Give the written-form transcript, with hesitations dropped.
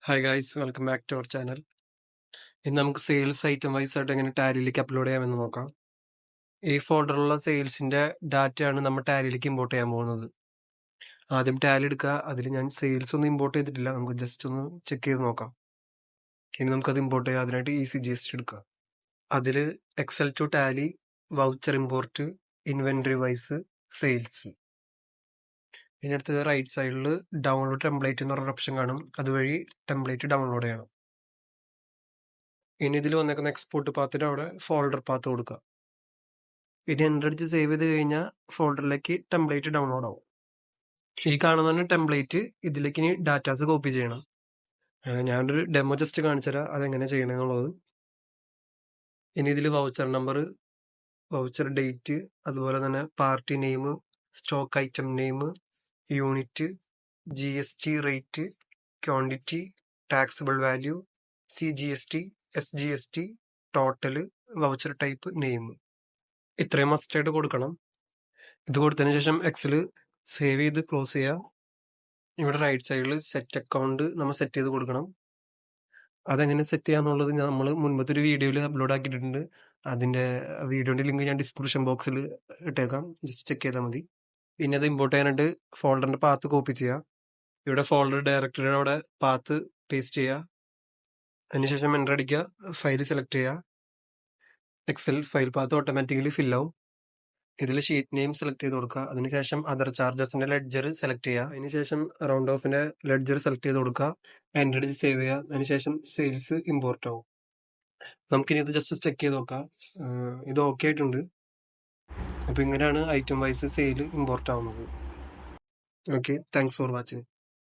Hi guys, welcome back to our channel. ഇന്ന് നമുക്ക് sales item vice ആയിട്ട് എങ്ങനെ ടാലിയിലേക്ക് അപ്ലോഡ് ചെയ്യാമെന്ന് നോക്കാം. ഈ ഫോൾഡറിലുള്ള സെയിൽസിന്റെ ഡാറ്റയാണ് നമ്മൾ ടാലിയിലേക്ക് ഇമ്പോർട്ട് ചെയ്യാൻ പോകുന്നത്. ആദ്യം ടാലി എടുക്കുക. അതിൽ ഞാൻ സെയിൽസ് ഒന്നും ഇമ്പോർട്ട് ചെയ്തിട്ടില്ല, നമുക്ക് ജസ്റ്റ് ഒന്ന് ചെക്ക് ചെയ്ത് നോക്കാം. ഇനി നമുക്കത് ഇമ്പോർട്ട് ചെയ്യാം. അതിനായിട്ട് ECGST എടുക്കുക. അതിൽ Excel to Tally, voucher import, inventory wise, sales. ഇനി അടുത്തത് റൈറ്റ് സൈഡിൽ ഡൗൺലോഡ് ടെംപ്ലേറ്റ് എന്ന് പറഞ്ഞ ഓപ്ഷൻ കാണും. അതുവഴി ടെംപ്ലേറ്റ് ഡൗൺലോഡ് ചെയ്യണം. ഇനി ഇതിൽ വന്നേക്കുന്ന എക്സ്പോർട്ട് പാത്തിന്റെ അവിടെ ഫോൾഡർ പാത്ത് കൊടുക്കുക. ഇനി എൻ്റർ അടിച്ച് സേവ് ചെയ്ത് കഴിഞ്ഞാൽ ഫോൾഡറിലേക്ക് ടെംപ്ലേറ്റ് ഡൗൺലോഡ് ആവും. ഈ കാണുന്ന ടെംപ്ലേറ്റ് ഇതിലേക്ക് ഇനി ഡാറ്റാസ് കോപ്പി ചെയ്യണം. ഞാനൊരു ഡെമോ ജസ്റ്റ് കാണിച്ചുതരാം അതെങ്ങനെ ചെയ്യണമെന്നുള്ളത്. ഇനി ഇതിൽ വൗച്ചർ നമ്പർ, വൗച്ചർ ഡേറ്റ്, അതുപോലെ തന്നെ party name, stock item name, unit, GST rate, quantity, taxable value, CGST, SGST, total, voucher type, name, ഇത്രയും മസ്റ്റായിട്ട് കൊടുക്കണം. ഇത് കൊടുത്തതിന് ശേഷം എക്സൽ സേവ് ചെയ്ത് ക്ലോസ് ചെയ്യുക. ഇവിടെ റൈറ്റ് സൈഡിൽ സെറ്റ് അക്കൗണ്ട് നമ്മൾ സെറ്റ് ചെയ്ത് കൊടുക്കണം. അതെങ്ങനെ സെറ്റ് ചെയ്യാന്നുള്ളത് നമ്മൾ മുൻപത്തെ ഒരു വീഡിയോയിൽ അപ്ലോഡ് ആക്കിയിട്ടുണ്ട്. അതിന്റെ വീഡിയോന്റെ ലിങ്ക് ഞാൻ ഡിസ്ക്രിപ്ഷൻ ബോക്സിൽ ഇട്ടേക്കാം, ജസ്റ്റ് ചെക്ക് ചെയ്താൽ മതി. പിന്നെ അത് ഇമ്പോർട്ട് ചെയ്യാനായിട്ട് ഫോൾഡറിന്റെ പാത്ത് കോപ്പി ചെയ്യുക. ഇവിടെ ഫോൾഡർ ഡയറക്ടറിയുടെ അവിടെ പാത്ത് പേസ്റ്റ് ചെയ്യുക. അതിനുശേഷം എൻ്റർ അടിക്കുക, ഫയൽ സെലക്ട് ചെയ്യുക. എക്സൽ ഫയൽ പാത്ത് ഓട്ടോമാറ്റിക്കലി ഫില്ലാവും. ഇതിൽ ഷീറ്റ് നെയിം സെലക്ട് ചെയ്ത് കൊടുക്കുക. അതിനുശേഷം അതർ ചാർജസിന്റെ ലെഡ്ജർ സെലക്ട് ചെയ്യുക. അതിനുശേഷം റൗണ്ട് ഓഫിന്റെ ലെഡ്ജർ സെലക്ട് ചെയ്ത് കൊടുക്കുക. എൻ്റർ അടിച്ച് സേവ് ചെയ്യുക. അതിനുശേഷം സെയിൽസ് ഇമ്പോർട്ട് ആവും. നമുക്കിനി ഇത് ജസ്റ്റ് ചെക്ക് ചെയ്ത് നോക്കാം. ഇത് ഓക്കെ ആയിട്ടുണ്ട്. അപ്പൊ ഇങ്ങനെയാണ് ഐറ്റം വൈസ് സെയിൽ ഇമ്പോർട്ട് ആവുന്നത്. Okay, thanks for watching.